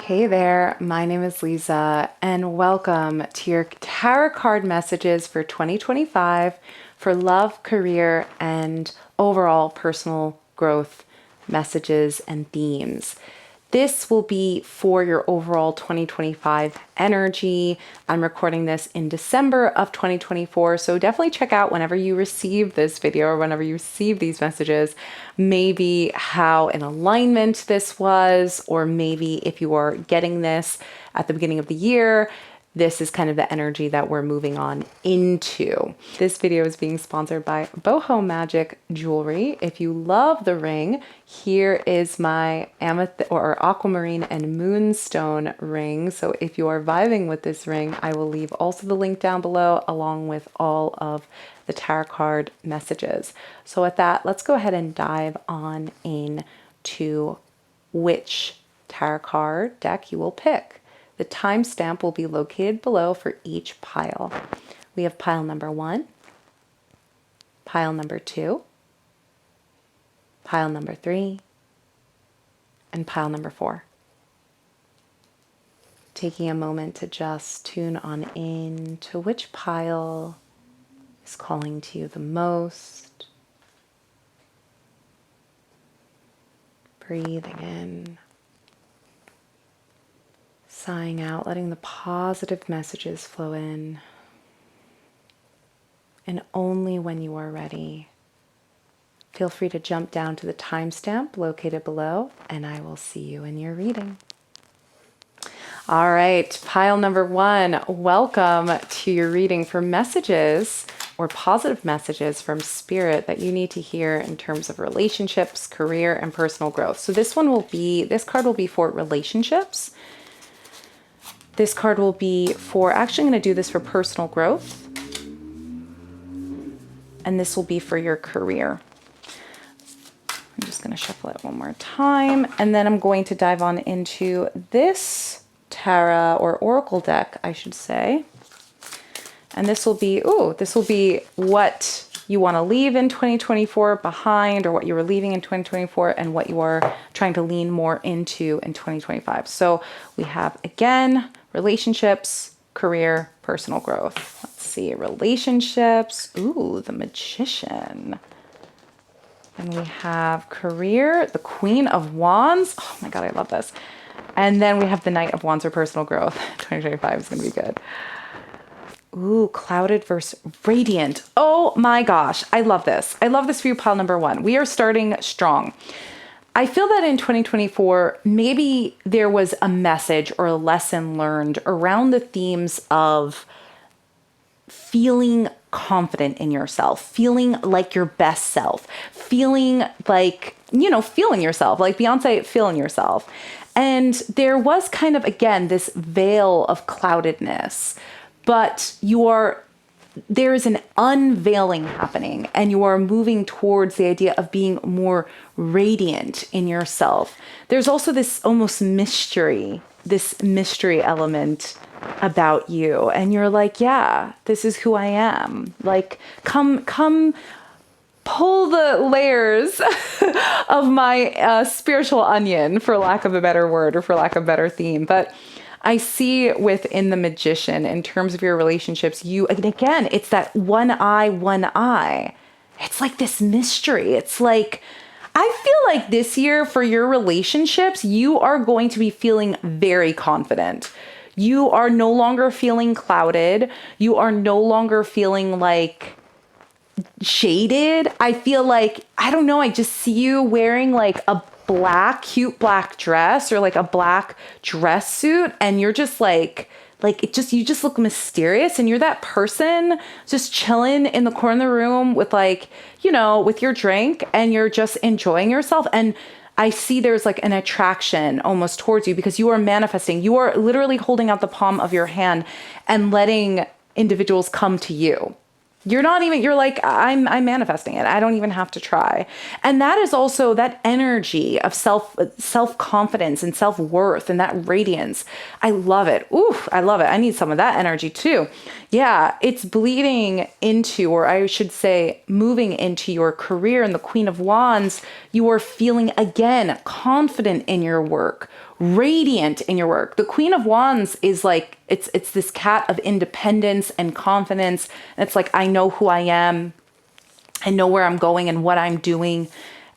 Hey there, my name is Liza, and welcome to your tarot card messages for 2025 for love, career, and overall personal growth messages and themes. This will be for your overall 2025 energy. I'm recording this in December of 2024, so definitely check out whenever you receive this video or whenever you receive these messages, maybe how in alignment this was, or maybe if you are getting this at the beginning of the year, this is kind of the energy that we're moving on into. This video is being sponsored by Boho Magic Jewelry. If you love the ring, here is my amethyst or aquamarine and moonstone ring. So if you are vibing with this ring, I will leave also the link down below along with all of the tarot card messages. So with that, let's go ahead and dive on into which tarot card deck you will pick. The timestamp will be located below for each pile. We have pile number 1, pile number 2, pile number 3, and pile number 4. Taking a moment to just tune on in to which pile is calling to you the most. Breathing in. Sighing out, letting the positive messages flow in. And only when you are ready, feel free to jump down to the timestamp located below, and I will see you in your reading. All right, pile number 1, welcome to your reading for messages or positive messages from Spirit that you need to hear in terms of relationships, career, and personal growth. So this card will be for relationships. This card will be for, actually I'm going to do this for personal growth. And this will be for your career. I'm just going to shuffle it one more time. And then I'm going to dive on into this tarot or oracle deck, I should say. And this will be what you want to leave in 2024 behind, or what you were leaving in 2024 and what you are trying to lean more into in 2025. So we have, again, relationships, career, personal growth. Let's see, relationships. Ooh, the Magician. And we have career, the Queen of Wands. Oh my God, I love this. And then we have the Knight of Wands for personal growth. 2025 is going to be good. Ooh, clouded versus radiant. Oh my gosh, I love this. I love this for you, pile number 1. We are starting strong. I feel that in 2024, maybe there was a message or a lesson learned around the themes of feeling confident in yourself, feeling like your best self, feeling like, feeling yourself, like Beyonce, feeling yourself. And there was kind of, again, this veil of cloudedness, but there is an unveiling happening, and you are moving towards the idea of being more radiant in yourself. There's also this almost mystery element about you, and you're like, yeah, this is who I am. Like, come pull the layers of my spiritual onion, for lack of a better word, or for lack of a better theme. But I see within the Magician, in terms of your relationships, again, it's that one eye. It's like this mystery. It's like, I feel like this year for your relationships, you are going to be feeling very confident. You are no longer feeling clouded. You are no longer feeling like shaded. I feel like, I don't know, I just see you wearing like a cute black dress, or like a black dress suit, and you're just you just look mysterious, and you're that person just chilling in the corner of the room with with your drink, and you're just enjoying yourself. And I see there's like an attraction almost towards you, because you are manifesting. You are literally holding out the palm of your hand and letting individuals come to you. You're like, I'm manifesting it. I don't even have to try. And that is also that energy of self-confidence and self-worth and that radiance. I love it. Ooh, I love it. I need some of that energy too. Yeah, it's bleeding into, or I should say, moving into your career. And the Queen of Wands, you are feeling, again, confident in your work, radiant in your work. The Queen of Wands is like, it's this cat of independence and confidence. And it's like, I know who I am. I know where I'm going and what I'm doing.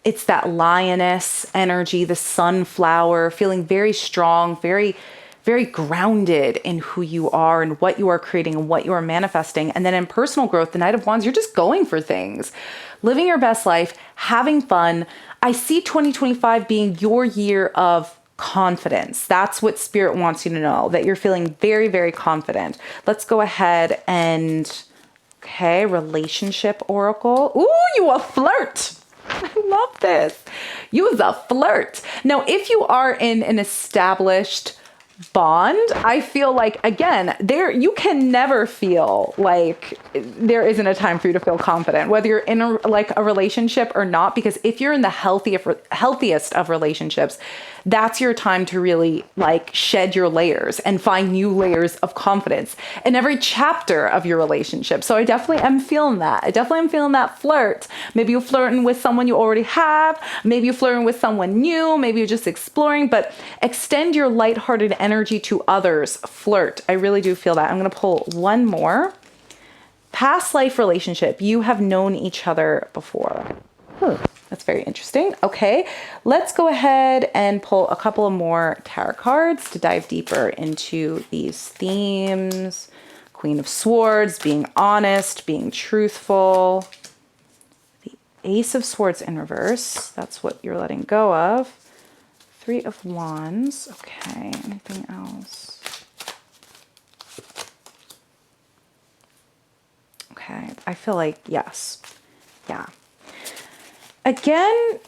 It's that lioness energy, the sunflower, feeling very strong, very, very grounded in who you are and what you are creating and what you are manifesting. And then in personal growth, the Knight of Wands, you're just going for things, living your best life, having fun. I see 2025 being your year of confidence. That's what Spirit wants you to know, that you're feeling very, very confident. Let's go ahead and, okay, relationship oracle. Ooh, you a flirt. I love this. You is a flirt. Now, if you are in an established bond, I feel like, again, you can never feel like there isn't a time for you to feel confident, whether you're in a relationship or not, because if you're in the healthiest of relationships, that's your time to really like shed your layers and find new layers of confidence in every chapter of your relationship. So I definitely am feeling that. I definitely am feeling that flirt. Maybe you're flirting with someone you already have. Maybe you're flirting with someone new. Maybe you're just exploring, but extend your lighthearted energy to others. Flirt. I really do feel that. I'm going to pull one more. Past life relationship. You have known each other before. That's very interesting. Okay, let's go ahead and pull a couple of more tarot cards to dive deeper into these themes. Queen of Swords, being honest, being truthful. The Ace of Swords in reverse. That's what you're letting go of. Three of Wands. Okay, anything else? Okay, I feel like, yes. Yeah. Again,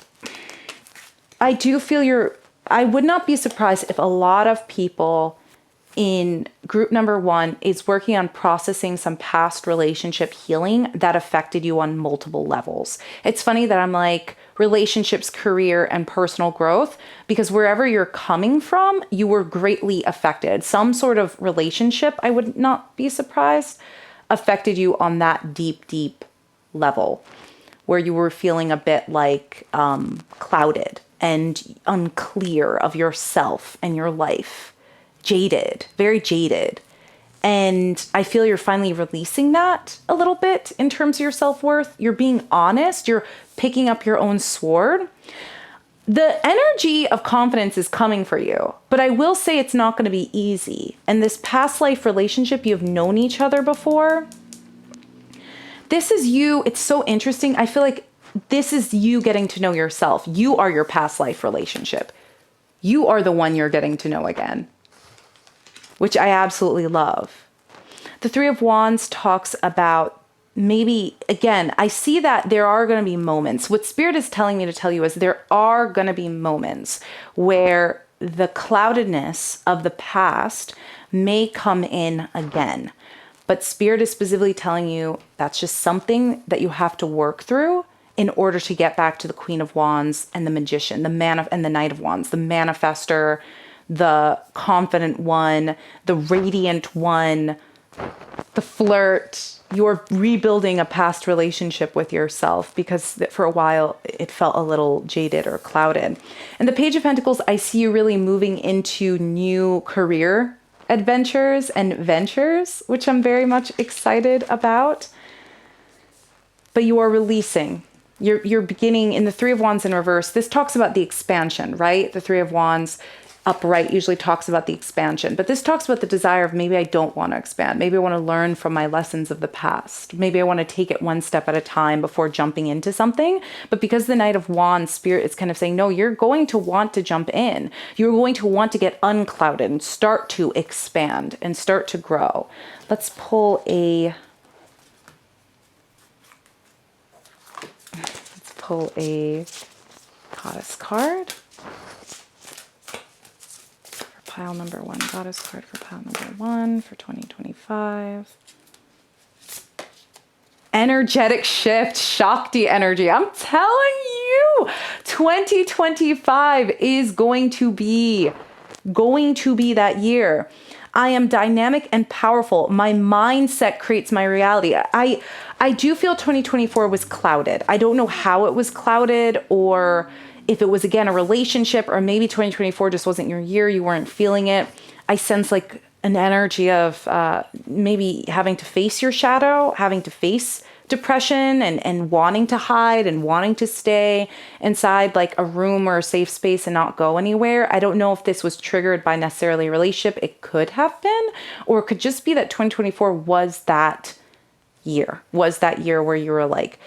I do feel I would not be surprised if a lot of people in group number 1 is working on processing some past relationship healing that affected you on multiple levels. It's funny that I'm like relationships, career, and personal growth, because wherever you're coming from, you were greatly affected. Some sort of relationship, I would not be surprised, affected you on that deep, deep level, where you were feeling a bit like clouded and unclear of yourself and your life. Jaded, very jaded. And I feel you're finally releasing that a little bit in terms of your self-worth. You're being honest. You're picking up your own sword. The energy of confidence is coming for you, but I will say it's not going to be easy. And this past life relationship, you've known each other before. This is you. It's so interesting. I feel like this is you getting to know yourself. You are your past life relationship. You are the one you're getting to know again, which I absolutely love. The Three of Wands talks about maybe, again, I see that there are going to be moments. What Spirit is telling me to tell you is there are going to be moments where the cloudedness of the past may come in again. But Spirit is specifically telling you that's just something that you have to work through in order to get back to the Queen of Wands and the Magician, and the Knight of Wands, the manifester, the confident one, the radiant one, the flirt. You're rebuilding a past relationship with yourself because for a while it felt a little jaded or clouded. And the Page of Pentacles, I see you really moving into new career adventures and ventures, which I'm very much excited about. But you are releasing. You're beginning in the Three of Wands in reverse. This talks about the expansion, right? The Three of Wands upright usually talks about the expansion, but this talks about the desire of maybe I don't want to expand. Maybe I want to learn from my lessons of the past. Maybe I want to take it one step at a time before jumping into something. But because the Knight of Wands, Spirit is kind of saying, no, you're going to want to jump in. You're going to want to get unclouded and start to expand and start to grow. Let's pull a goddess card. Pile number 1, goddess card for pile number 1 for 2025. Energetic shift, Shakti energy. I'm telling you, 2025 is going to be that year. I am dynamic and powerful. My mindset creates my reality. I do feel 2024 was clouded. I don't know how it was clouded, or if it was, again, a relationship, or maybe 2024 just wasn't your year, you weren't feeling it, I sense like an energy of maybe having to face your shadow, having to face depression, and wanting to hide and wanting to stay inside like a room or a safe space and not go anywhere. I don't know if this was triggered by necessarily a relationship. It could have been, or it could just be that 2024 was that year where you were like,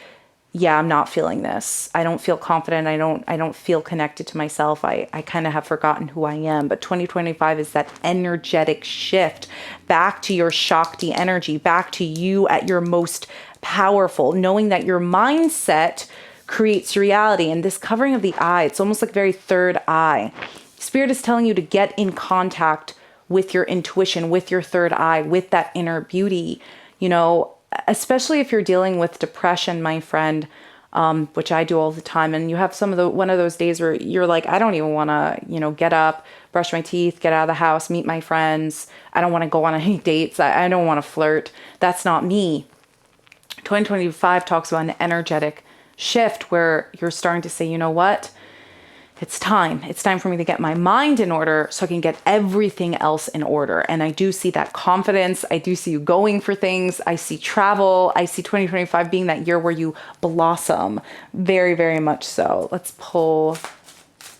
yeah, I'm not feeling this. I don't feel confident. I don't feel connected to myself. I kind of have forgotten who I am. But 2025 is that energetic shift back to your Shakti energy, back to you at your most powerful, knowing that your mindset creates reality. And this covering of the eye, it's almost like very third eye. Spirit is telling you to get in contact with your intuition, with your third eye, with that inner beauty, you know, especially if you're dealing with depression, my friend, which I do all the time. And you have one of those days where you're like, I don't even want to, you know, get up, brush my teeth, get out of the house, meet my friends. I don't want to go on any dates. I don't want to flirt. That's not me. 2025 talks about an energetic shift where you're starting to say, you know what? It's time. It's time for me to get my mind in order so I can get everything else in order. And I do see that confidence. I do see you going for things. I see travel. I see 2025 being that year where you blossom. Very, very much so. Let's pull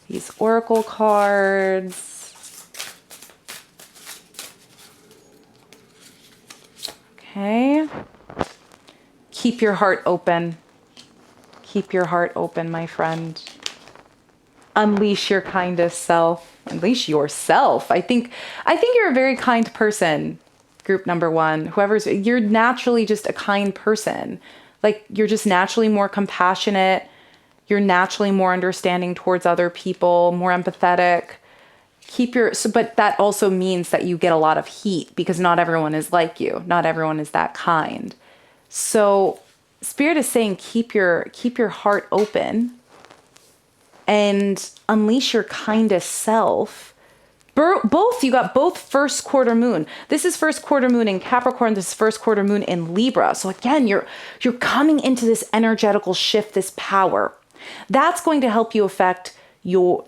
these oracle cards. Okay. Keep your heart open. Keep your heart open, my friend. Unleash your kindest self. Unleash yourself. I think you're a very kind person, group number one. You're naturally just a kind person. Like, you're just naturally more compassionate. You're naturally more understanding towards other people, more empathetic. But that also means that you get a lot of heat because not everyone is like you. Not everyone is that kind. So Spirit is saying, keep your heart open and unleash your kindest self. You got both first quarter moon. This is first quarter moon in Capricorn. This is first quarter moon in Libra. So again, you're coming into this energetical shift, this power. That's going to help you affect your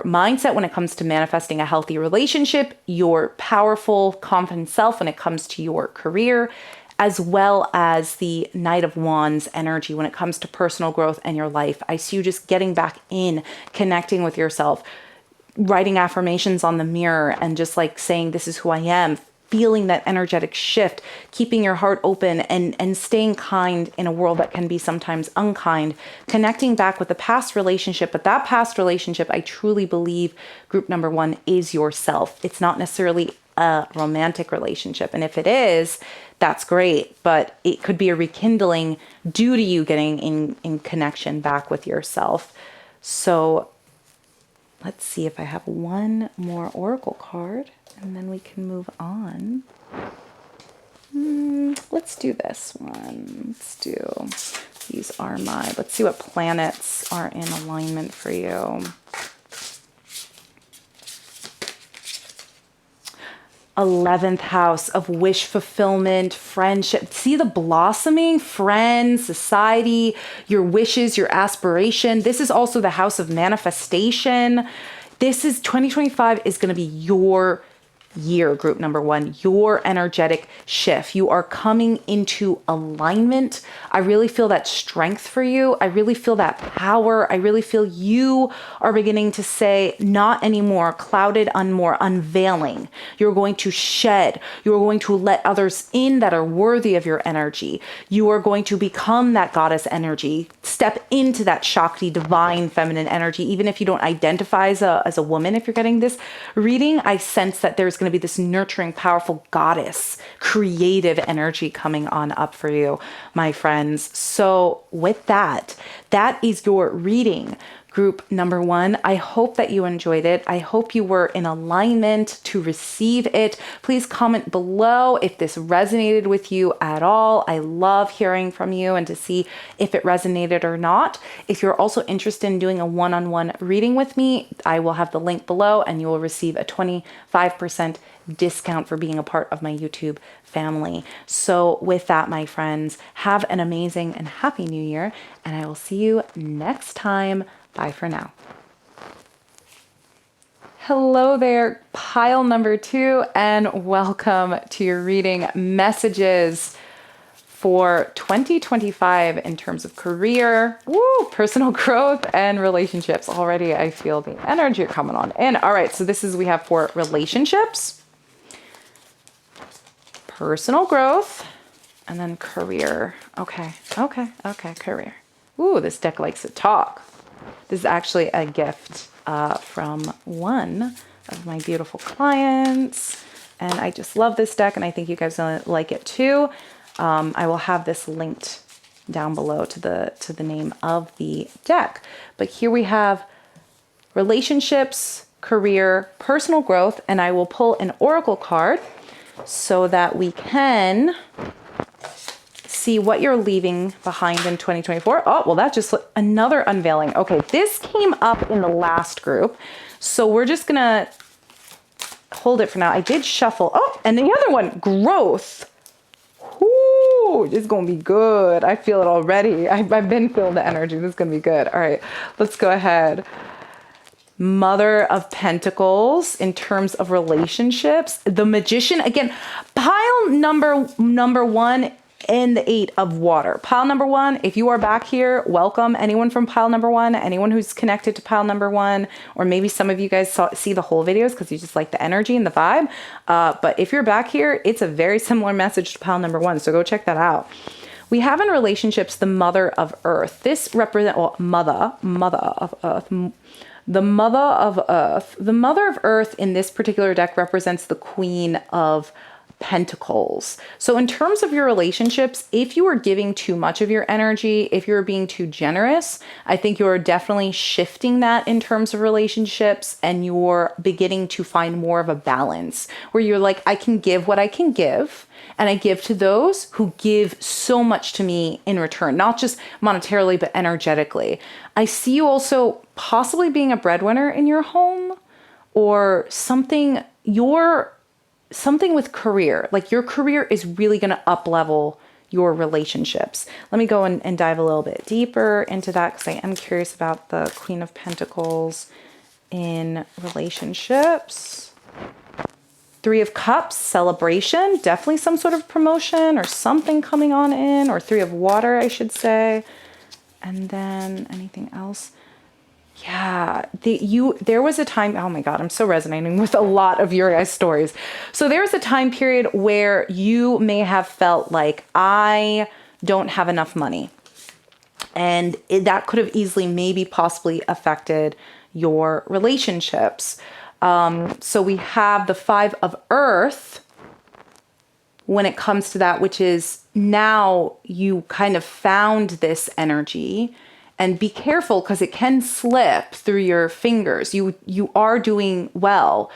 mindset when it comes to manifesting a healthy relationship, your powerful, confident self when it comes to your career, as well as the Knight of Wands energy when it comes to personal growth and your life. I see you just getting back in, connecting with yourself, writing affirmations on the mirror and just like saying, this is who I am, feeling that energetic shift, keeping your heart open and staying kind in a world that can be sometimes unkind, connecting back with the past relationship. But that past relationship, I truly believe, group number one, is yourself. It's not necessarily a romantic relationship. And if it is, that's great. But it could be a rekindling due to you getting in connection back with yourself. So let's see if I have one more oracle card and then we can move on. Let's do this one. Let's see what planets are in alignment for you. 11th house of wish fulfillment, friendship. See the blossoming, friends, society, your wishes, your aspiration. This is also the house of manifestation. 2025 is going to be your year, group number one, your energetic shift. You are coming into alignment. I really feel that strength for you. I really feel that power. I really feel you are beginning to say, not anymore, clouded, more unveiling. You're going to shed. You're going to let others in that are worthy of your energy. You are going to become that goddess energy. Step into that Shakti, divine feminine energy. Even if you don't identify as a woman, if you're getting this reading, I sense that there's going to be this nurturing, powerful goddess, creative energy coming on up for you, my friends. So with that is your reading. Group number 1, I hope that you enjoyed it. I hope you were in alignment to receive it. Please comment below if this resonated with you at all. I love hearing from you and to see if it resonated or not. If you're also interested in doing a one-on-one reading with me, I will have the link below and you will receive a 25% discount for being a part of my YouTube family. So with that, my friends, have an amazing and happy new year, and I will see you next time. Bye for now. Hello there, pile number 2, and welcome to your reading messages for 2025 in terms of career, personal growth, and relationships. Already I feel the energy coming on in. All right, so we have for relationships, personal growth, and then career. Okay, career. Ooh, this deck likes to talk. This is actually a gift from one of my beautiful clients, and I just love this deck, and I think you guys will like it too. I will have this linked down below to the name of the deck. But here we have relationships, career, personal growth, and I will pull an oracle card so that we can see what you're leaving behind in 2024. Oh, well, that's just another unveiling. Okay, this came up in the last group, so we're just gonna hold it for now. I did shuffle. Oh, and the other one, growth. Ooh, this is gonna be good. I feel it already. I've been feeling the energy. This is gonna be good. All right, let's go ahead. Mother of Pentacles in terms of relationships. The Magician, again, pile number 1 and the 8 of water. Pile number 1, if you are back here, welcome. Anyone from pile number 1, anyone who's connected to pile number 1, or maybe some of you guys see the whole videos because you just like the energy and the vibe. But if you're back here, it's a very similar message to pile number 1, so go check that out. We have in relationships the Mother of Earth. This represents, mother of Earth. The Mother of Earth. The Mother of Earth in this particular deck represents the Queen of Pentacles. So in terms of your relationships, if you are giving too much of your energy, if you're being too generous, I think you're definitely shifting that in terms of relationships, and you're beginning to find more of a balance where you're like, I can give what I can give, and I give to those who give so much to me in return, not just monetarily, but energetically. I see you also possibly being a breadwinner in your home, or something with career. Like your career is really going to up level your relationships. Let me go and dive a little bit deeper into that, because I am curious about the Queen of Pentacles in relationships. 3 of Cups, celebration, definitely some sort of promotion or something coming on in, or 3 of Water, I should say. And then anything else? Yeah, there was a time, oh my God, I'm so resonating with a lot of your guys' stories. So there was a time period where you may have felt like, I don't have enough money. And that could have easily, maybe possibly affected your relationships. So we have the 5 of Earth when it comes to that, which is now you kind of found this energy. And be careful, because it can slip through your fingers. You are doing well.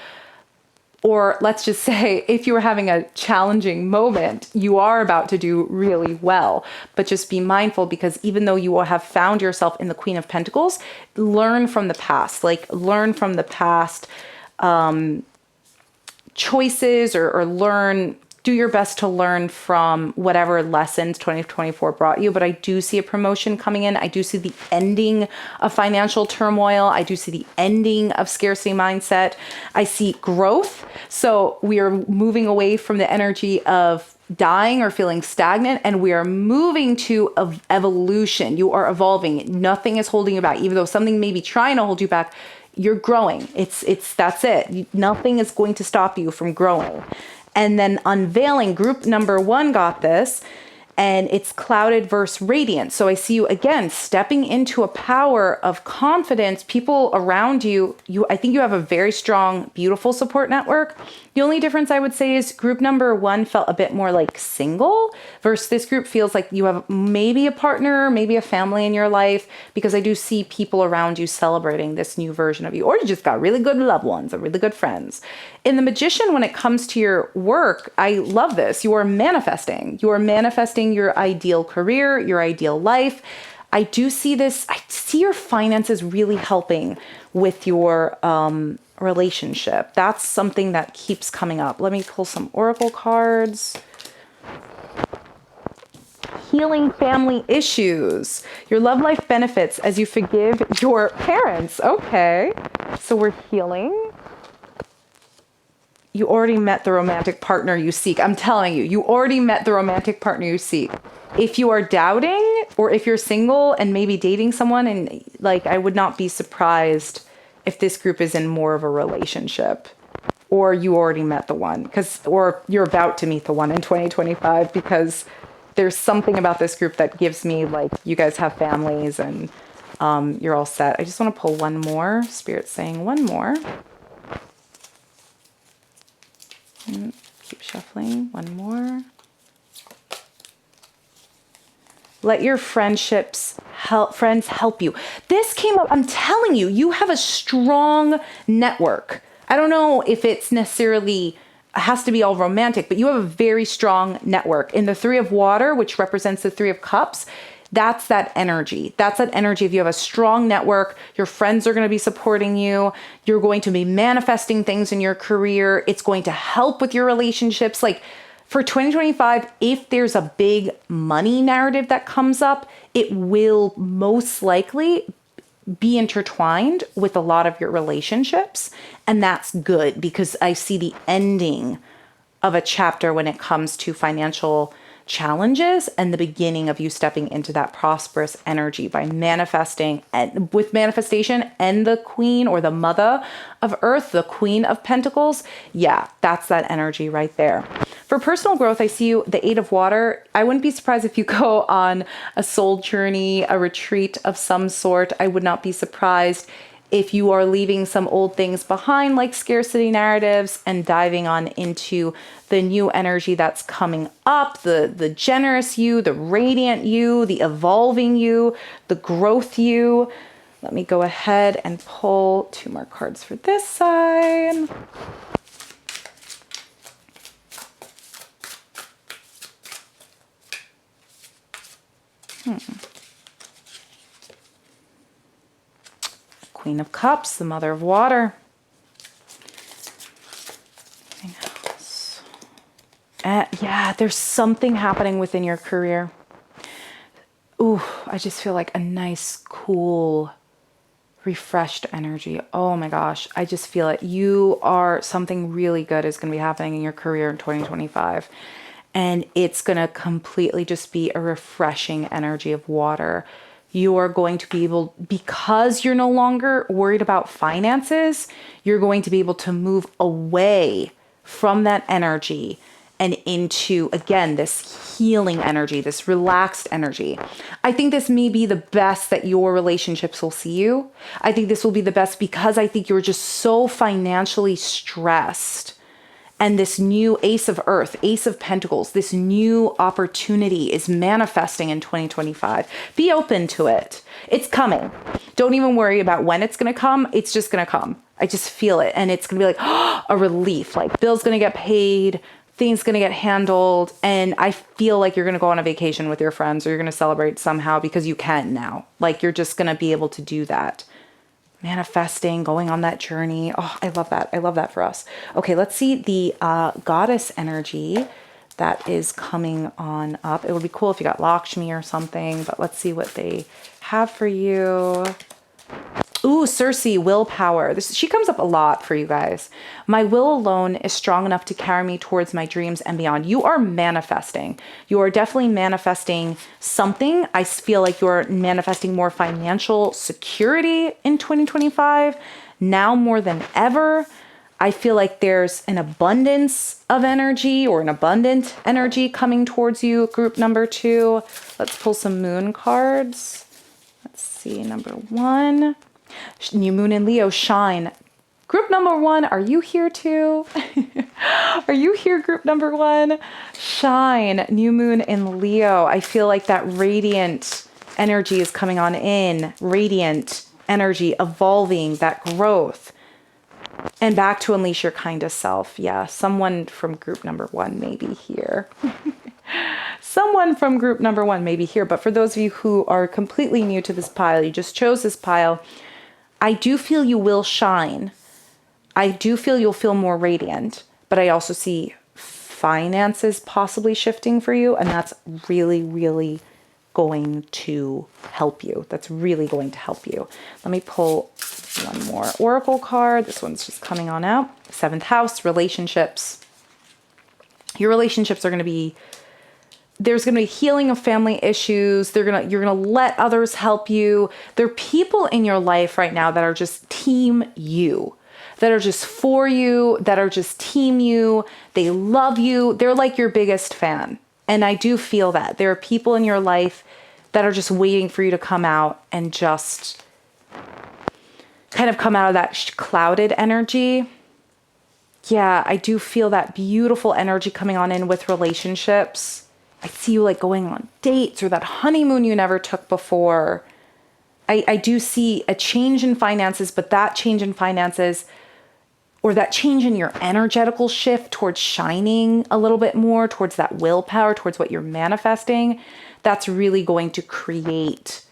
Or let's just say, if you were having a challenging moment, you are about to do really well. But just be mindful, because even though you will have found yourself in the Queen of Pentacles, learn from the past. Like, learn from the past choices, or do your best to learn from whatever lessons 2024 brought you. But I do see a promotion coming in. I do see the ending of financial turmoil. I do see the ending of scarcity mindset. I see growth. So we are moving away from the energy of dying or feeling stagnant, and we are moving to evolution. You are evolving. Nothing is holding you back. Even though something may be trying to hold you back, you're growing. That's it. Nothing is going to stop you from growing. And then unveiling, group number 1 got this, and it's clouded versus radiant. So I see you again stepping into a power of confidence. People around you, I think you have a very strong, beautiful support network. The only difference I would say is group number 1 felt a bit more like single versus this group feels like you have maybe a partner, maybe a family in your life, because I do see people around you celebrating this new version of you, or you just got really good loved ones or really good friends. In the Magician, when it comes to your work, I love this. You are manifesting. You are manifesting your ideal career, your ideal life. I do see this. I see your finances really helping with your relationship. That's something that keeps coming up. Let me pull some oracle cards. Healing family issues. Your love life benefits as you forgive your parents. Okay. So we're healing. You already met the romantic partner you seek. I'm telling you, you already met the romantic partner you seek. If you are doubting, or if you're single and maybe dating someone, and like, I would not be surprised if this group is in more of a relationship, or you already met the one, or you're about to meet the one in 2025, because there's something about this group that gives me like, you guys have families and you're all set. I just want to pull one more. Spirit's saying one more. Keep shuffling. One more. Let your friends help you. This came up. I'm telling you, you have a strong network. I don't know if it's necessarily has to be all romantic, but you have a very strong network. In the 3 of Water, which represents the 3 of Cups, that's that energy. That's that energy. If you have a strong network, your friends are going to be supporting you. You're going to be manifesting things in your career. It's going to help with your relationships. Like for 2025, if there's a big money narrative that comes up, it will most likely be intertwined with a lot of your relationships. And that's good, because I see the ending of a chapter when it comes to financial challenges and the beginning of you stepping into that prosperous energy by manifesting, and with manifestation and the Queen or the Mother of Earth, the Queen of Pentacles. Yeah, that's that energy right there. For personal growth, I see you, the 8 of Water. I wouldn't be surprised if you go on a soul journey, a retreat of some sort. I would not be surprised if you are leaving some old things behind, like scarcity narratives, and diving on into the new energy that's coming up, the generous you, the radiant you, the evolving you, the growth you. Let me go ahead and pull 2 more cards for this side. Queen of Cups, the Mother of Water. Yeah, there's something happening within your career. Ooh, I just feel like a nice, cool, refreshed energy. Oh my gosh, I just feel it. Something really good is going to be happening in your career in 2025. And it's going to completely just be a refreshing energy of water. You are going to be able, because you're no longer worried about finances, you're going to be able to move away from that energy and into, again, this healing energy, this relaxed energy. I think this may be the best that your relationships will see you. I think this will be the best because I think you're just so financially stressed. And this new Ace of Earth, Ace of Pentacles, this new opportunity is manifesting in 2025. Be open to it. It's coming. Don't even worry about when it's going to come. It's just going to come. I just feel it. And it's going to be like a relief. Like bill's going to get paid. Things going to get handled. And I feel like you're going to go on a vacation with your friends, or you're going to celebrate somehow because you can now. Like you're just going to be able to do that. Manifesting, going on that journey. Oh, I love that. I love that for us. Okay, let's see the goddess energy that is coming on up. It would be cool if you got Lakshmi or something, but let's see what they have for you. Ooh, Circe, willpower. She comes up a lot for you guys. My will alone is strong enough to carry me towards my dreams and beyond. You are manifesting. You are definitely manifesting something. I feel like you're manifesting more financial security in 2025. Now more than ever, I feel like there's an abundance of energy, or an abundant energy coming towards you. Group number 2. Let's pull some moon cards. Let's see, number 1. New moon in Leo, shine. Group number 1, are you here too? Are you here, group number 1? Shine, new moon in Leo. I feel like that radiant energy is coming on in. Radiant energy, evolving, that growth. And back to unleash your kindest self. Yeah, someone from group number 1 may be here. Someone from group number 1 may be here. But for those of you who are completely new to this pile, you just chose this pile, I do feel you will shine. I do feel you'll feel more radiant, but I also see finances possibly shifting for you, and that's really, really going to help you. That's really going to help you. Let me pull one more oracle card. This one's just coming on out. 7th house, relationships. Your relationships are going to be, there's going to be healing of family issues. You're going to let others help you. There are people in your life right now that are just team you, that are just for you, that are just team you. They love you. They're like your biggest fan. And I do feel that. There are people in your life that are just waiting for you to come out and just kind of come out of that clouded energy. Yeah, I do feel that beautiful energy coming on in with relationships. I see you like going on dates or that honeymoon you never took before. I do see a change in finances, but that change in finances or that change in your energetical shift towards shining a little bit more, towards that willpower, towards what you're manifesting, that's really going to create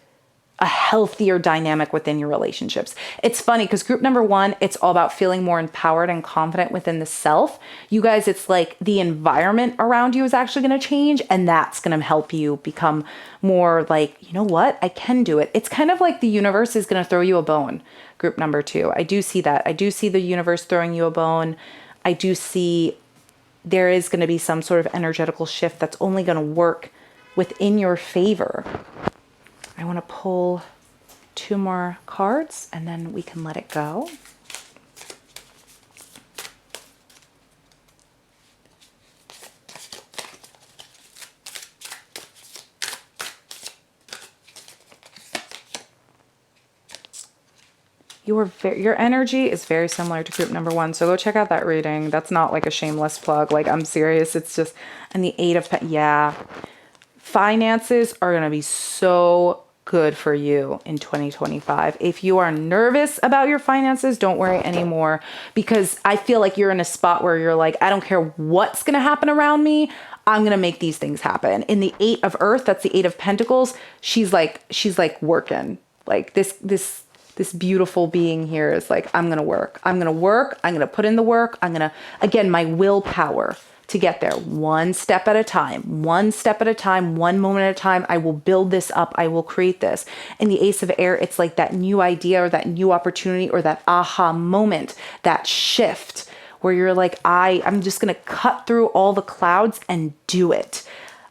a healthier dynamic within your relationships. It's funny because group number 1, it's all about feeling more empowered and confident within the self. You guys, it's like the environment around you is actually going to change, and that's going to help you become more like, you know what, I can do it. It's kind of like the universe is going to throw you a bone. Group number 2, I do see that. I do see the universe throwing you a bone. I do see there is going to be some sort of energetical shift that's only going to work within your favor. I want to pull 2 more cards and then we can let it go. Your energy is very similar to group number 1. So go check out that reading. That's not like a shameless plug. Like, I'm serious. It's just, and the 8 of, yeah. Finances are going to be so good for you in 2025. If you are nervous about your finances, don't worry anymore, because I feel like you're in a spot where you're like, I don't care what's going to happen around me. I'm going to make these things happen. In the 8 of Earth, that's the 8 of Pentacles. She's like working. Like this beautiful being here is like, I'm going to work. I'm going to work. I'm going to put in the work. I'm going to, again, my willpower to get there, one step at a time, one step at a time, one moment at a time. I will build this up. I will create this. In the Ace of Air, it's like that new idea or that new opportunity or that aha moment, that shift where you're like, I'm just going to cut through all the clouds and do it.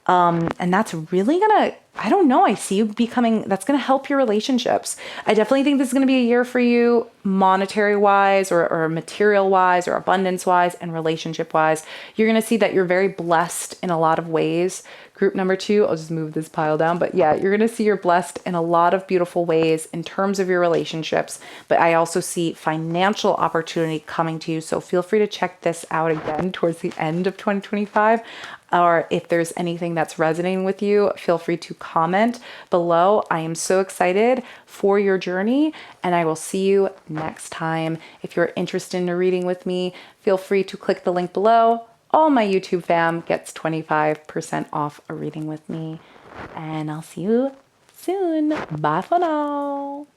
And that's really gonna, I don't know, I see you becoming, that's gonna help your relationships. I definitely think this is gonna be a year for you, monetary wise or material wise or abundance wise and relationship wise. You're gonna see that you're very blessed in a lot of ways. Group number 2, I'll just move this pile down, but yeah, you're gonna see you're blessed in a lot of beautiful ways in terms of your relationships, but I also see financial opportunity coming to you. So feel free to check this out again towards the end of 2025. Or if there's anything that's resonating with you, feel free to comment below. I am so excited for your journey, and I will see you next time. If you're interested in a reading with me, feel free to click the link below. All my YouTube fam gets 25% off a reading with me, and I'll see you soon. Bye for now.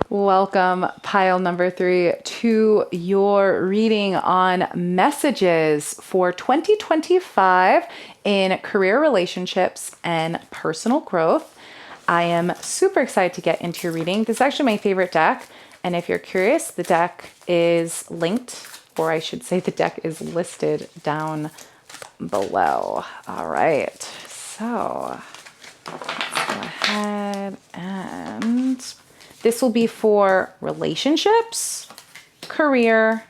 Welcome, pile number 3, to your reading on messages for 2025 in career, relationships, and personal growth. I am super excited to get into your reading. This is actually my favorite deck. And if you're curious, the deck is linked, or I should say the deck is listed down below. All right, so let's go ahead and this will be for relationships, career,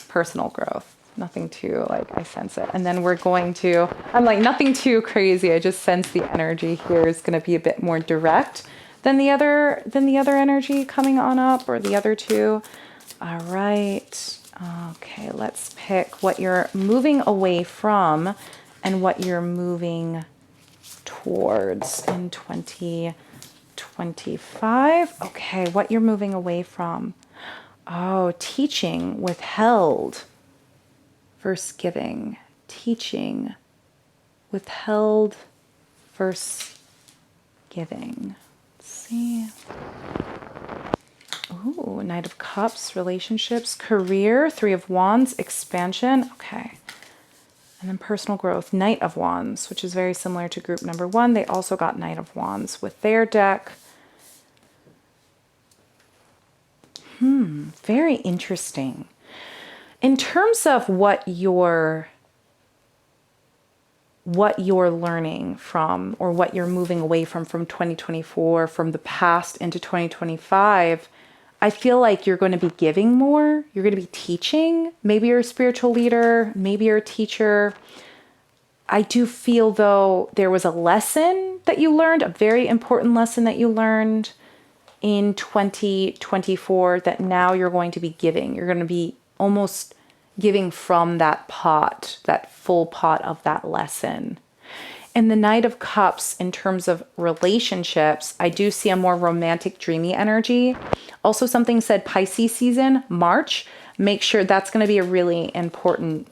personal growth. Nothing too, like, I sense it. And then we're going to, I'm like, nothing too crazy. I just sense the energy here is going to be a bit more direct than the other energy coming on up, or the other two. All right. Okay, let's pick what you're moving away from and what you're moving towards in 2025. Okay, what you're moving away from. Oh, teaching, withheld versus giving. Teaching, withheld versus giving. Let's see. Ooh, Knight of Cups, relationships, career, Three of Wands, expansion. Okay. And then personal growth, Knight of Wands, which is very similar to group number 1. They also got Knight of Wands with their deck. Very interesting. In terms of what you're learning from, or what you're moving away from 2024, from the past into 2025, I feel like you're going to be giving more. You're going to be teaching. Maybe you're a spiritual leader. Maybe you're a teacher. I do feel, though, there was a lesson that you learned, a very important lesson that you learned in 2024 that now you're going to be giving. You're going to be almost giving from that pot, that full pot of that lesson. And the Knight of Cups, in terms of relationships, I do see a more romantic, dreamy energy. Also, something said Pisces season, March. Make sure that's going to be a really important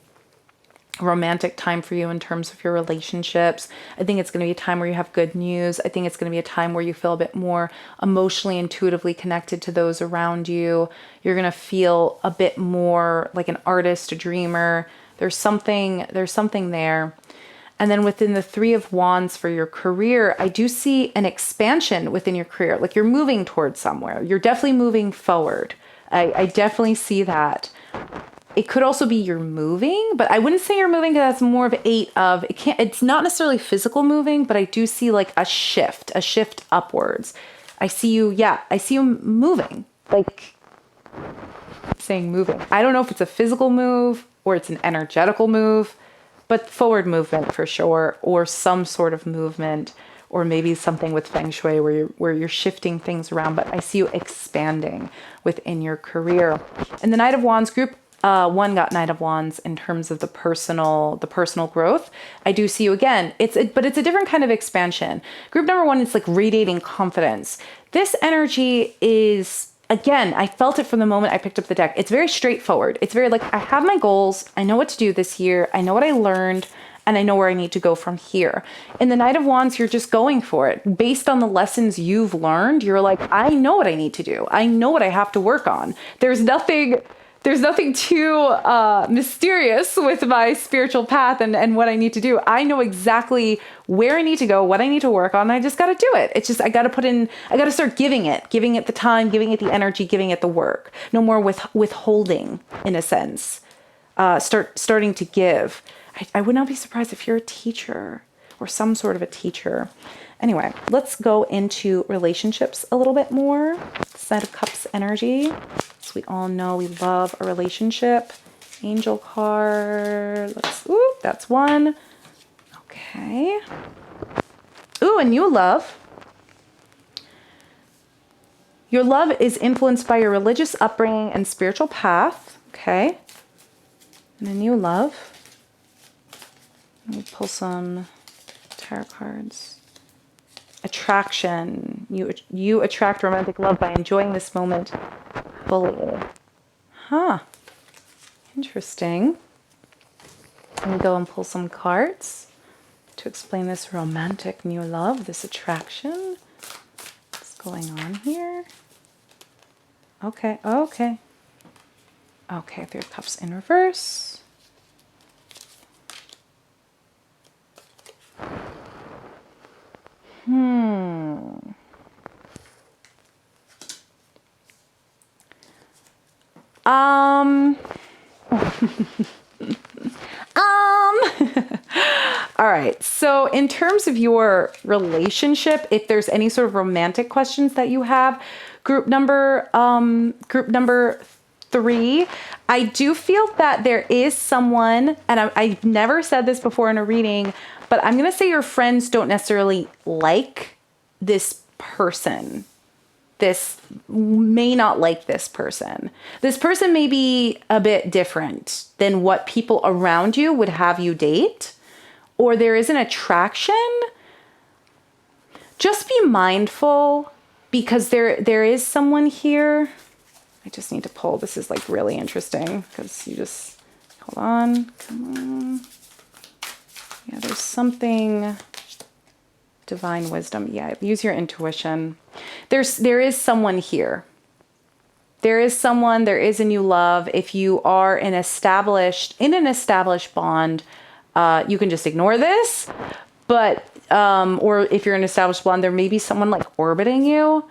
romantic time for you in terms of your relationships. I think it's going to be a time where you have good news. I think it's going to be a time where you feel a bit more emotionally, intuitively connected to those around you. You're going to feel a bit more like an artist, a dreamer. There's something there. And then within the Three of Wands for your career, I do see an expansion within your career. Like you're moving towards somewhere. You're definitely moving forward. I definitely see that. It could also be you're moving, but I wouldn't say you're moving because that's more of it's not necessarily physical moving, but I do see like a shift upwards. I see you moving, like saying moving. I don't know if it's a physical move or it's an energetical move, but forward movement for sure, or some sort of movement, or maybe something with Feng Shui where you're shifting things around, but I see you expanding within your career. In the Knight of Wands group, one got Knight of Wands in terms of the personal growth. I do see you again. But it's a different kind of expansion. Group number 1 is like radiating confidence. This energy is, again, I felt it from the moment I picked up the deck. It's very straightforward. It's very like, I have my goals. I know what to do this year. I know what I learned, and I know where I need to go from here. In the Knight of Wands, you're just going for it. Based on the lessons you've learned, you're like, I know what I need to do. I know what I have to work on. There's nothing too mysterious with my spiritual path and what I need to do. I know exactly where I need to go, what I need to work on. And I just got to do it. It's just, I got to start giving it the time, giving it the energy, giving it the work. No more withholding, in a sense. Starting to give. I would not be surprised if you're a teacher or some sort of a teacher. Anyway, let's go into relationships a little bit more. Knight of Cups energy. So we all know we love a relationship. Angel card. That's one. Okay. Ooh, a new love. Your love is influenced by your religious upbringing and spiritual path. Okay. And a new love. Let me pull some tarot cards. Attraction. You attract romantic love by enjoying this moment fully. Huh. Interesting. Let me go and pull some cards to explain this romantic new love, this attraction. What's going on here? Okay. Three of Cups in reverse. All right. So in terms of your relationship, if there's any sort of romantic questions that you have, group number 3, I do feel that there is someone, and I've never said this before in a reading, but I'm going to say your friends don't necessarily like this person. this may not like this person. This person may be a bit different than what people around you would have you date, or there is an attraction. Just be mindful, because there is someone here. I just need to pull. This is like really interesting because you just, hold on, come on. Yeah, there's something, divine wisdom. Yeah, use your intuition. There is someone here. There is someone, there is a new love. If you are in an established bond, you can just ignore this. But, or if you're an established bond, there may be someone like orbiting you,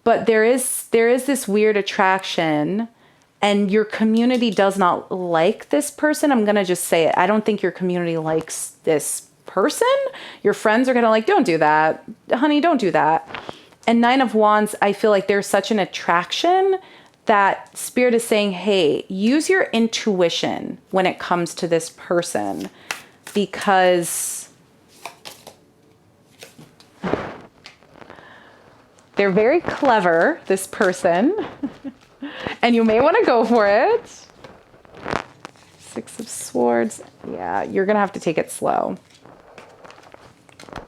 but there is this weird attraction, and your community does not like this person. I'm going to just say it. I don't think your community likes this person. Your friends are going to like, don't do that. Honey, don't do that. And 9 of Wands, I feel like there's such an attraction that Spirit is saying, hey, use your intuition when it comes to this person, because they're very clever, this person, and you may want to go for it. 6 of Swords. Yeah, you're going to have to take it slow.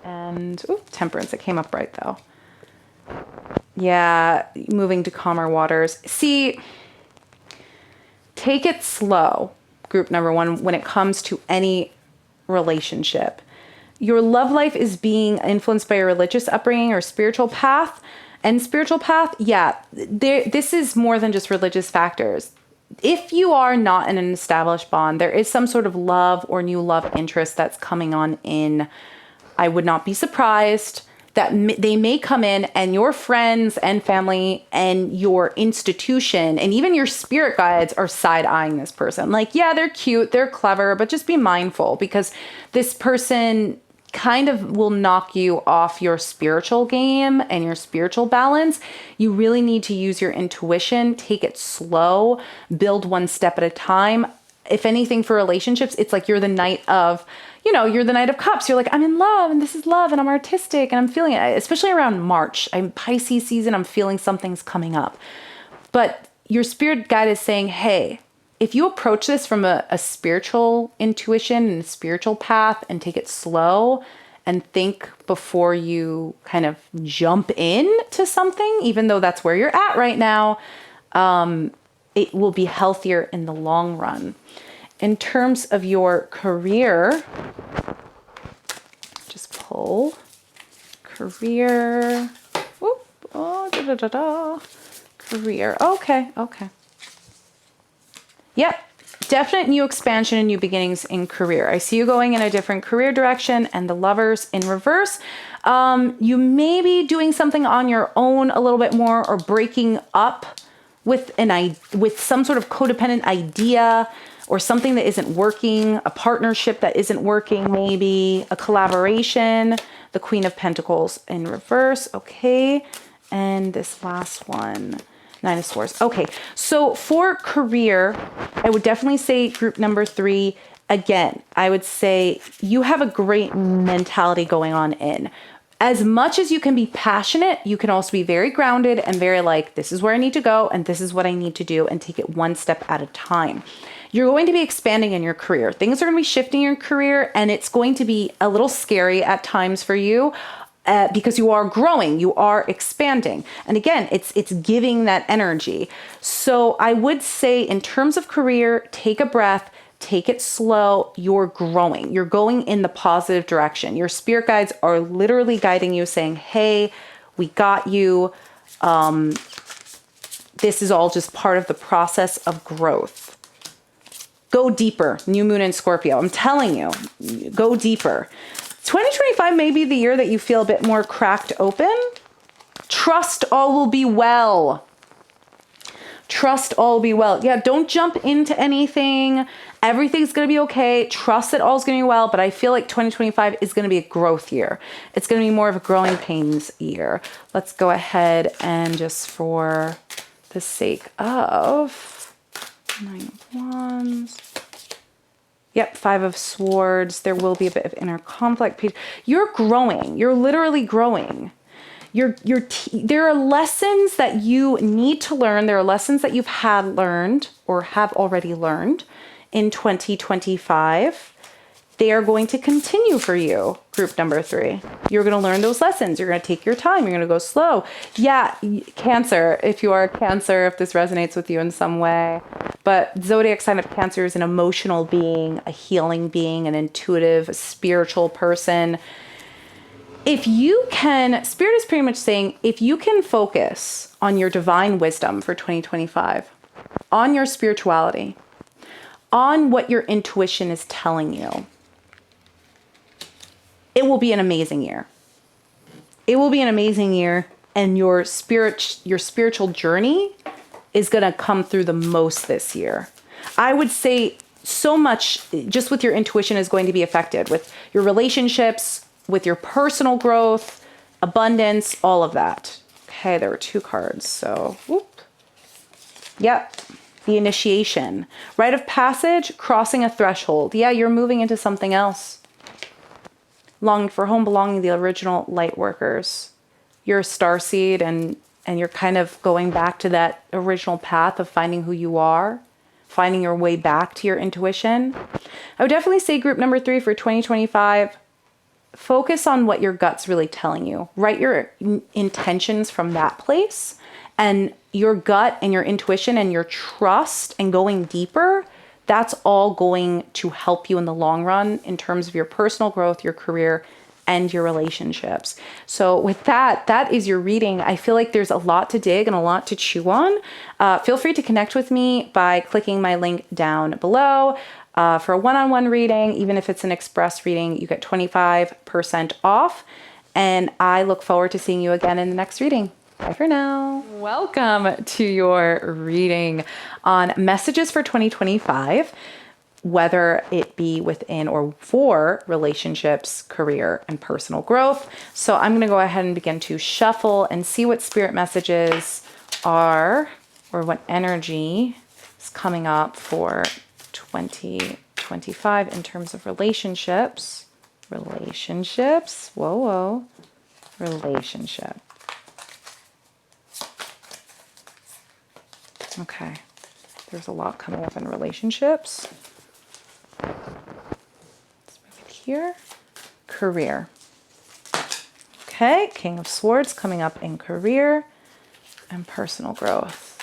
And, ooh, Temperance. It came up right, though. Yeah, moving to calmer waters. See, take it slow, group number 1, when it comes to any relationship. Your love life is being influenced by a religious upbringing or spiritual path. And spiritual path, yeah, this is more than just religious factors. If you are not in an established bond, there is some sort of love or new love interest that's coming on in. I would not be surprised that they may come in, and your friends and family and your institution and even your spirit guides are side-eyeing this person. Like, yeah, they're cute, they're clever, but just be mindful, because this person kind of will knock you off your spiritual game and your spiritual balance. You really need to use your intuition, take it slow, build one step at a time. If anything, for relationships, it's like you're the Knight of, you're the Knight of Cups. You're like, I'm in love, and this is love, and I'm artistic, and I'm feeling it. Especially around March, I'm Pisces season, I'm feeling something's coming up. But your spirit guide is saying, hey, if you approach this from a spiritual intuition and a spiritual path, and take it slow and think before you kind of jump in to something, even though that's where you're at right now, it will be healthier in the long run. In terms of your career, just pull career. Whoop, oh, career. Okay. Yep. Definite new expansion and new beginnings in career. I see you going in a different career direction, and the Lovers in reverse. You may be doing something on your own a little bit more, or breaking up with some sort of codependent idea, or something that isn't working, a partnership that isn't working, maybe a collaboration. The Queen of Pentacles in reverse. Okay. And this last one, 9 of Swords. Okay. So for career, I would definitely say group number 3. Again, I would say you have a great mentality going on in. As much as you can be passionate, you can also be very grounded and very like, this is where I need to go, and this is what I need to do, and take it one step at a time. You're going to be expanding in your career. Things are going to be shifting in your career, and it's going to be a little scary at times for you because you are growing, you are expanding. And again, it's giving that energy. So I would say in terms of career, take a breath, take it slow. You're growing. You're going in the positive direction. Your spirit guides are literally guiding you, saying, hey, we got you. This is all just part of the process of growth. Go deeper. New moon in Scorpio. I'm telling you, go deeper. 2025 may be the year that you feel a bit more cracked open. Trust all will be well. Trust all will be well. Yeah, don't jump into anything. Everything's going to be okay. Trust that all's going to be well. But I feel like 2025 is going to be a growth year. It's going to be more of a growing pains year. Let's go ahead and just for the sake of 9 of Wands. Yep, 5 of Swords. There will be a bit of inner conflict. You're growing. You're literally growing. There are lessons that you need to learn. There are lessons that you've had learned or have already learned in 2025. They are going to continue for you, group number 3. You're going to learn those lessons. You're going to take your time. You're going to go slow. Yeah, Cancer, if you are a Cancer, if this resonates with you in some way. But zodiac sign of Cancer is an emotional being, a healing being, an intuitive, a spiritual person. If you can, Spirit is pretty much saying, if you can focus on your divine wisdom for 2025, on your spirituality, on what your intuition is telling you, it will be an amazing year. It will be an amazing year, and your spiritual journey is going to come through the most this year. I would say so much just with your intuition is going to be affected with your relationships, with your personal growth, abundance, all of that. Okay, there were 2 cards, so whoop. Yep. The initiation. Rite of passage, crossing a threshold. Yeah, you're moving into something else. Longing for home, belonging, the original light workers. You're a starseed and you're kind of going back to that original path of finding who you are, finding your way back to your intuition. I would definitely say group number 3 for 2025, focus on what your gut's really telling you. Write your intentions from that place, and your gut and your intuition and your trust and going deeper, that's all going to help you in the long run in terms of your personal growth, your career, and your relationships. So with that, that is your reading. I feel like there's a lot to dig and a lot to chew on. Feel free to connect with me by clicking my link down below. For a one-on-one reading, even if it's an express reading, you get 25% off. And I look forward to seeing you again in the next reading. Bye for now. Welcome to your reading on messages for 2025, whether it be within or for relationships, career, and personal growth. So I'm going to go ahead and begin to shuffle and see what spirit messages are, or what energy is coming up for 2025 in terms of relationships. Whoa. Relationship. Okay, there's a lot coming up in relationships. Let's move it here. Career. Okay, King of Swords coming up in career and personal growth.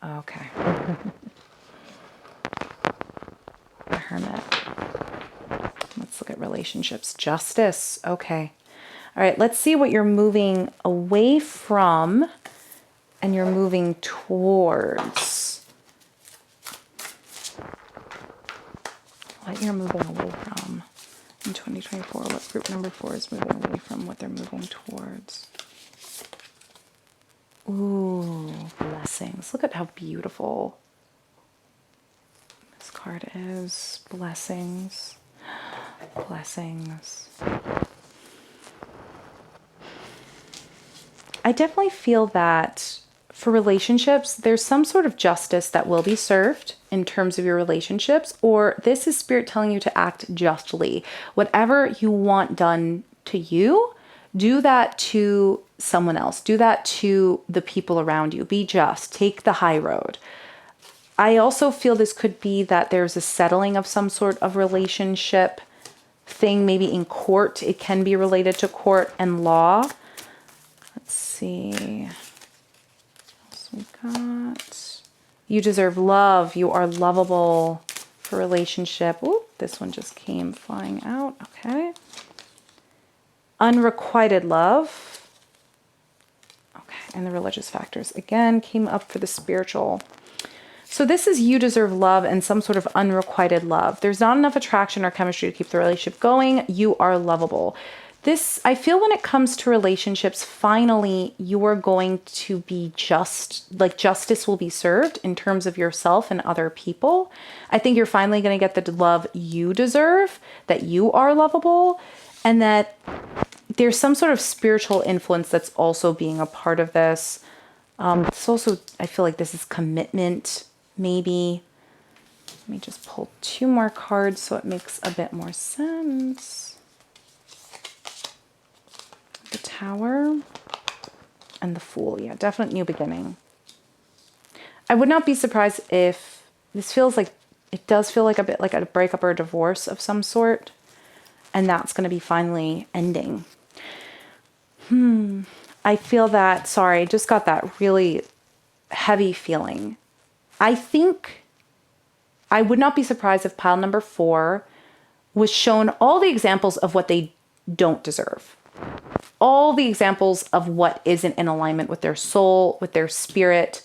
Okay. The Hermit. Let's look at relationships. Justice. Okay. All right, let's see what you're moving away from and you're moving towards. What you're moving away from in 2024. What group number 4 is moving away from, what they're moving towards. Ooh, blessings. Look at how beautiful this card is. Blessings. Blessings. I definitely feel that for relationships, there's some sort of justice that will be served in terms of your relationships, or this is Spirit telling you to act justly. Whatever you want done to you, do that to someone else. Do that to the people around you. Be just. Take the high road. I also feel this could be that there's a settling of some sort of relationship thing, maybe in court. It can be related to court and law. Let's see. What else we got? You deserve love. You are lovable for relationship. Ooh, this one just came flying out. Okay. Unrequited love. Okay. And the religious factors again came up for the spiritual. So this is you deserve love and some sort of unrequited love. There's not enough attraction or chemistry to keep the relationship going. You are lovable. This, I feel when it comes to relationships, finally, you are going to be just, like justice will be served in terms of yourself and other people. I think you're finally going to get the love you deserve, that you are lovable, and that there's some sort of spiritual influence that's also being a part of this. It's also, I feel like this is commitment, maybe. Let me just pull 2 more cards so it makes a bit more sense. The Tower and the Fool. Yeah, definite new beginning. I would not be surprised if this feels like, it does feel like a bit like a breakup or a divorce of some sort. And that's going to be finally ending. I feel that, sorry, I just got that really heavy feeling. I think I would not be surprised if pile number 4 was shown all the examples of what they don't deserve. All the examples of what isn't in alignment with their soul, with their spirit.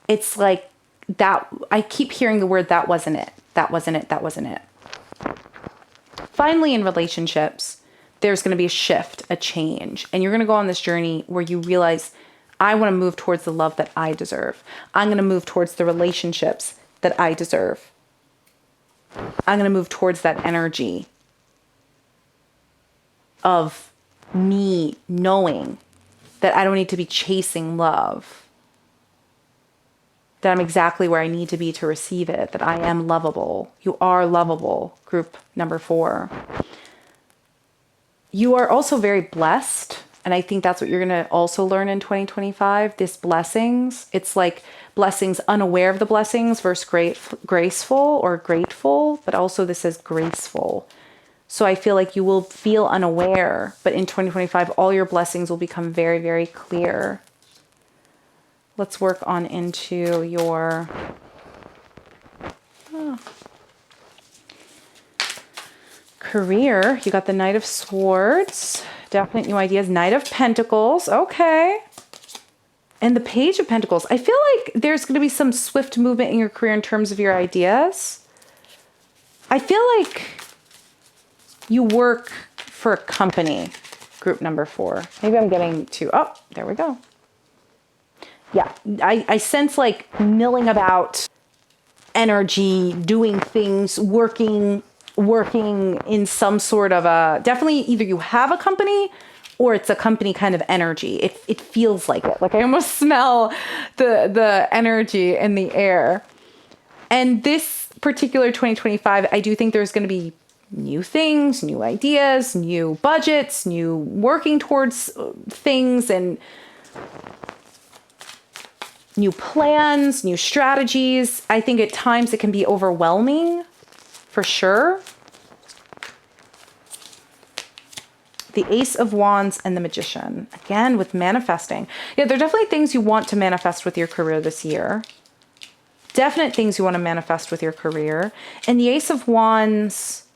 It's like that. I keep hearing the word, that wasn't it. That wasn't it. That wasn't it. Finally, in relationships, there's going to be a shift, a change. And you're going to go on this journey where you realize, I want to move towards the love that I deserve. I'm going to move towards the relationships that I deserve. I'm going to move towards that energy of me knowing that I don't need to be chasing love. That I'm exactly where I need to be to receive it. That I am lovable. You are lovable, group number 4. You are also very blessed. And I think that's what you're going to also learn in 2025. This blessings. It's like blessings, unaware of the blessings versus graceful or grateful. But also this says graceful. So I feel like you will feel unaware. But in 2025, all your blessings will become very, very clear. Let's work on into your career. You got the Knight of Swords. Definite new ideas. Knight of Pentacles. Okay. And the Page of Pentacles. I feel like there's going to be some swift movement in your career in terms of your ideas. I feel like you work for a company. Group number 4. Maybe I'm getting too... Oh, there we go. Yeah, I sense like milling about, energy, doing things, working in some sort of a, definitely either you have a company or it's a company kind of energy. It feels like it. Like I almost smell the energy in the air. And this particular 2025, I do think there's going to be new things, new ideas, new budgets, new working towards things, and new plans, new strategies. I think at times it can be overwhelming, for sure. The Ace of Wands and the Magician. Again, with manifesting. Yeah, there are definitely things you want to manifest with your career this year. Definite things you want to manifest with your career. And the Ace of Wands,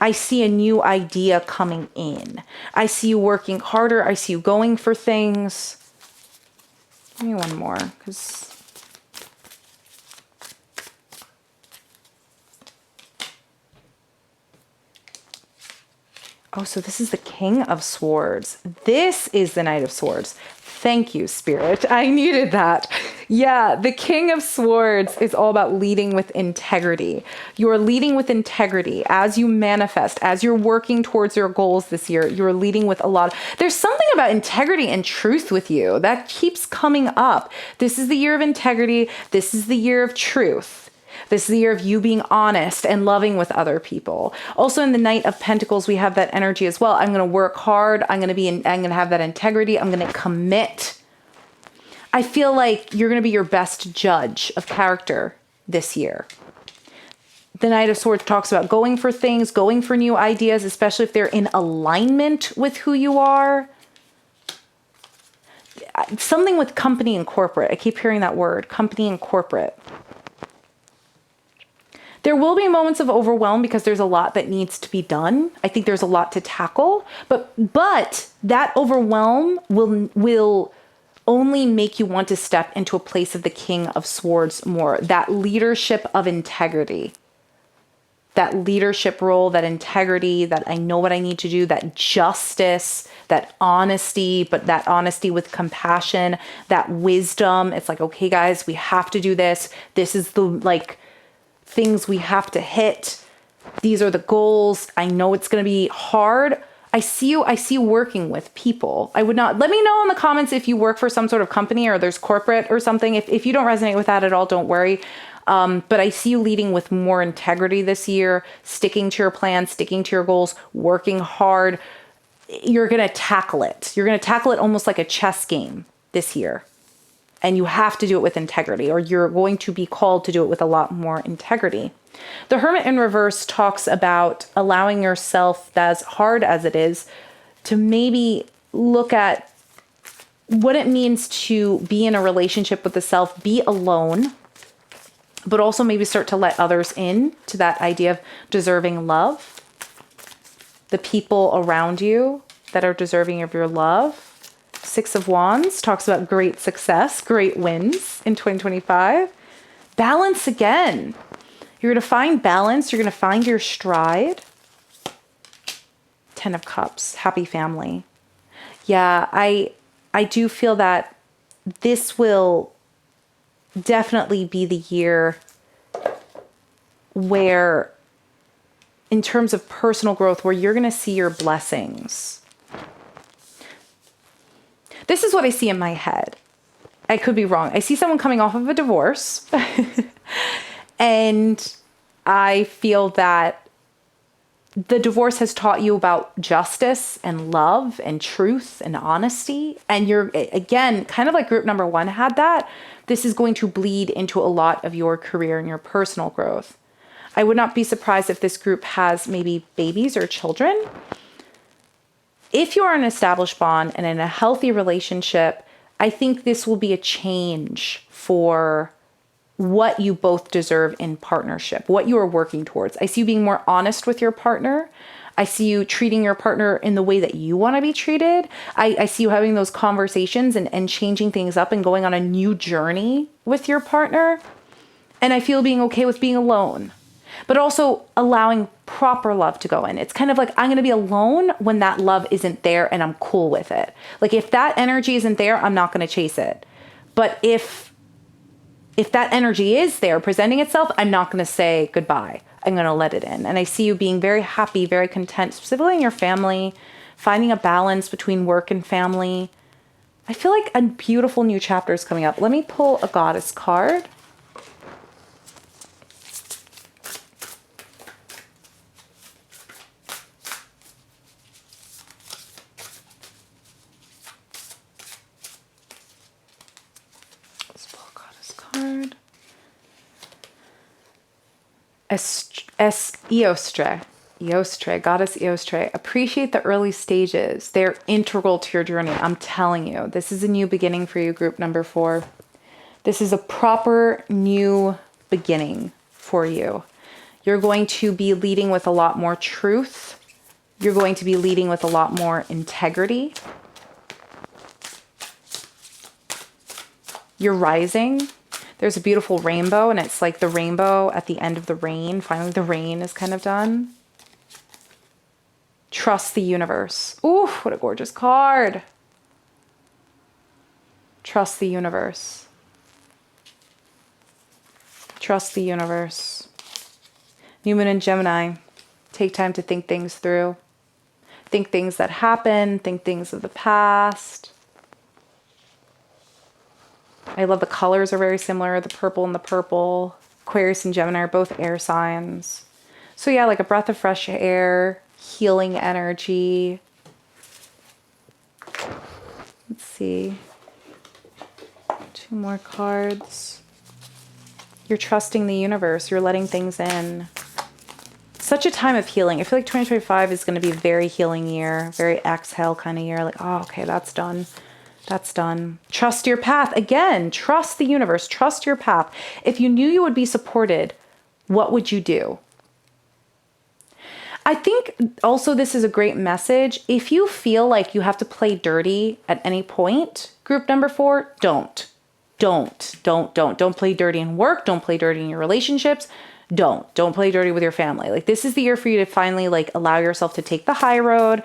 I see a new idea coming in. I see you working harder. I see you going for things. Give me one more, because oh, so this is the King of Swords. This is the Knight of Swords. Thank you, Spirit. I needed that. Yeah, the King of Swords is all about leading with integrity. You're leading with integrity as you manifest, as you're working towards your goals this year. You're leading with a lot. There's something about integrity and truth with you that keeps coming up. This is the year of integrity. This is the year of truth. This is the year of you being honest and loving with other people. Also in the Knight of Pentacles, we have that energy as well. I'm going to work hard. I'm going to have that integrity. I'm going to commit. I feel like you're going to be your best judge of character this year. The Knight of Swords talks about going for things, going for new ideas, especially if they're in alignment with who you are. Something with company and corporate. I keep hearing that word, company and corporate. There will be moments of overwhelm because there's a lot that needs to be done. I think there's a lot to tackle, but that overwhelm will only make you want to step into a place of the King of Swords more. That leadership of integrity, that leadership role, that integrity, that I know what I need to do, that justice, that honesty, but that honesty with compassion, that wisdom. It's like, okay, guys, we have to do this. This is the things we have to hit. These are the goals. I know it's going to be hard. I see you working with people. I would not, let me know in the comments if you work for some sort of company or there's corporate or something. If you don't resonate with that at all, don't worry. But I see you leading with more integrity this year, sticking to your plan, sticking to your goals, working hard, you're going to tackle it. You're going to tackle it almost like a chess game this year. And you have to do it with integrity, or you're going to be called to do it with a lot more integrity. The Hermit in reverse talks about allowing yourself, as hard as it is, to maybe look at what it means to be in a relationship with the self, be alone, but also maybe start to let others in to that idea of deserving love. The people around you that are deserving of your love. Six of Wands talks about great success, great wins in 2025. Balance again. You're going to find balance. You're going to find your stride. 10 of Cups, happy family. Yeah, I do feel that this will definitely be the year where, in terms of personal growth, where you're going to see your blessings. This is what I see in my head. I could be wrong. I see someone coming off of a divorce and I feel that the divorce has taught you about justice and love and truth and honesty. And you're, again, kind of like group number 1 had that. This is going to bleed into a lot of your career and your personal growth. I would not be surprised if this group has maybe babies or children. If you are in an established bond and in a healthy relationship, I think this will be a change for what you both deserve in partnership, what you are working towards. I see you being more honest with your partner. I see you treating your partner in the way that you want to be treated. I see you having those conversations and changing things up and going on a new journey with your partner. And I feel being okay with being alone, but also allowing proper love to go in. It's kind of like, I'm going to be alone when that love isn't there and I'm cool with it. Like if that energy isn't there, I'm not going to chase it. But if that energy is there presenting itself, I'm not going to say goodbye. I'm going to let it in. And I see you being very happy, very content, specifically in your family, finding a balance between work and family. I feel like a beautiful new chapter is coming up. Let me pull a goddess card. Eostre, goddess Eostre. Appreciate the early stages. They're integral to your journey. I'm telling you, this is a new beginning for you, group number 4. This is a proper new beginning for you. You're going to be leading with a lot more truth. You're going to be leading with a lot more integrity. You're rising. There's a beautiful rainbow, and it's like the rainbow at the end of the rain. Finally, the rain is kind of done. Trust the universe. Ooh, what a gorgeous card. Trust the universe. Trust the universe. New Moon in Gemini. Take time to think things through. Think things that happen. Think things of the past. I love the colors are very similar. The purple and the purple. Aquarius and Gemini are both air signs. So yeah, like a breath of fresh air, healing energy. Let's see. 2 more cards. You're trusting the universe. You're letting things in. Such a time of healing. I feel like 2025 is going to be a very healing year. Very exhale kind of year. Like, oh, okay, that's done. That's done. Trust your path. Again, trust the universe. Trust your path. If you knew you would be supported, what would you do? I think also this is a great message. If you feel like you have to play dirty at any point, group number 4, don't play dirty in work. Don't play dirty in your relationships. Don't play dirty with your family. Like this is the year for you to finally like allow yourself to take the high road.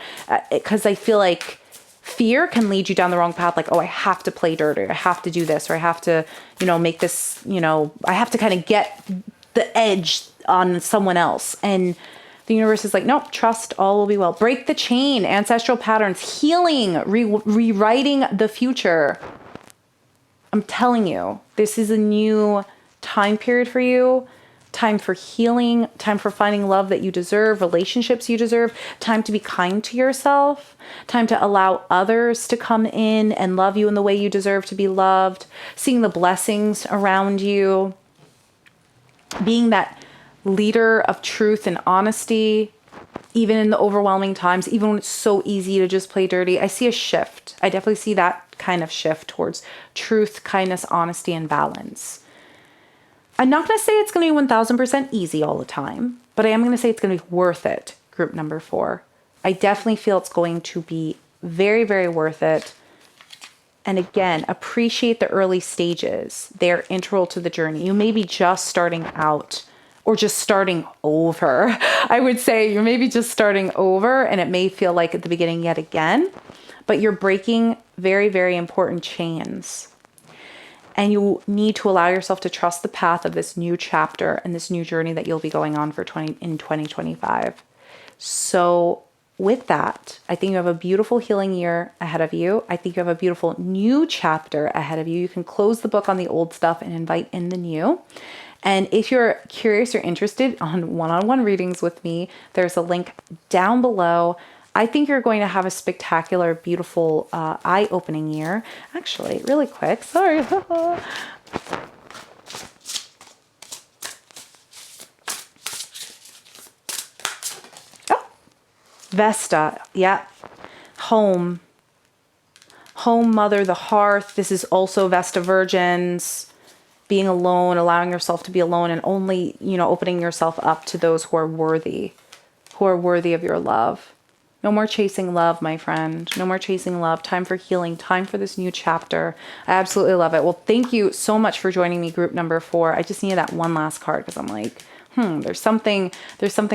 Because I feel like fear can lead you down the wrong path. Like, oh, I have to play dirty. I have to do this, or I have to, make this, I have to kind of get the edge on someone else. And the universe is like, nope, trust, all will be well. Break the chain, ancestral patterns, healing, rewriting the future. I'm telling you, this is a new time period for you. time for healing, time for finding love that you deserve, relationships you deserve, time to be kind to yourself, time to allow others to come in and love you in the way you deserve to be loved, seeing the blessings around you, being that leader of truth and honesty, even in the overwhelming times, even when it's so easy to just play dirty. I see a shift. I definitely see that kind of shift towards truth, kindness, honesty, and balance. I'm not going to say it's going to be 1000% easy all the time, but I am going to say it's going to be worth it, group number 4. I definitely feel it's going to be very, very worth it. And again, appreciate the early stages. They're integral to the journey. You may be just starting out or just starting over. I would say you're maybe just starting over, and it may feel like at the beginning yet again, but you're breaking very, very important chains. And you need to allow yourself to trust the path of this new chapter and this new journey that you'll be going on in 2025. So with that, I think you have a beautiful healing year ahead of you. I think you have a beautiful new chapter ahead of you. You can close the book on the old stuff and invite in the new. And if you're curious or interested on one-on-one readings with me, there's a link down below. I think you're going to have a spectacular, beautiful, eye-opening year. Actually, really quick, sorry. Oh, Vesta, yeah. Home, mother, the hearth. This is also Vesta Virgins. Being alone, allowing yourself to be alone, and only, opening yourself up to those who are worthy of your love. No more chasing love, my friend. No more chasing love. Time for healing. Time for this new chapter. I absolutely love it. Well, thank you so much for joining me, group number 4. I just needed that one last card because I'm like, there's something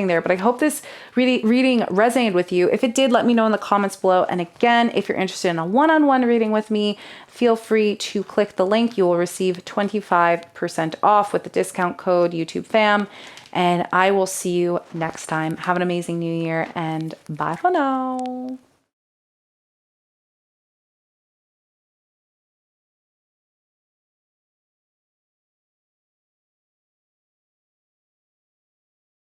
there. But I hope this reading resonated with you. If it did, let me know in the comments below. And again, if you're interested in a one-on-one reading with me, feel free to click the link. You will receive 25% off with the discount code YouTubeFam. And I will see you next time. Have an amazing new year, and bye for now.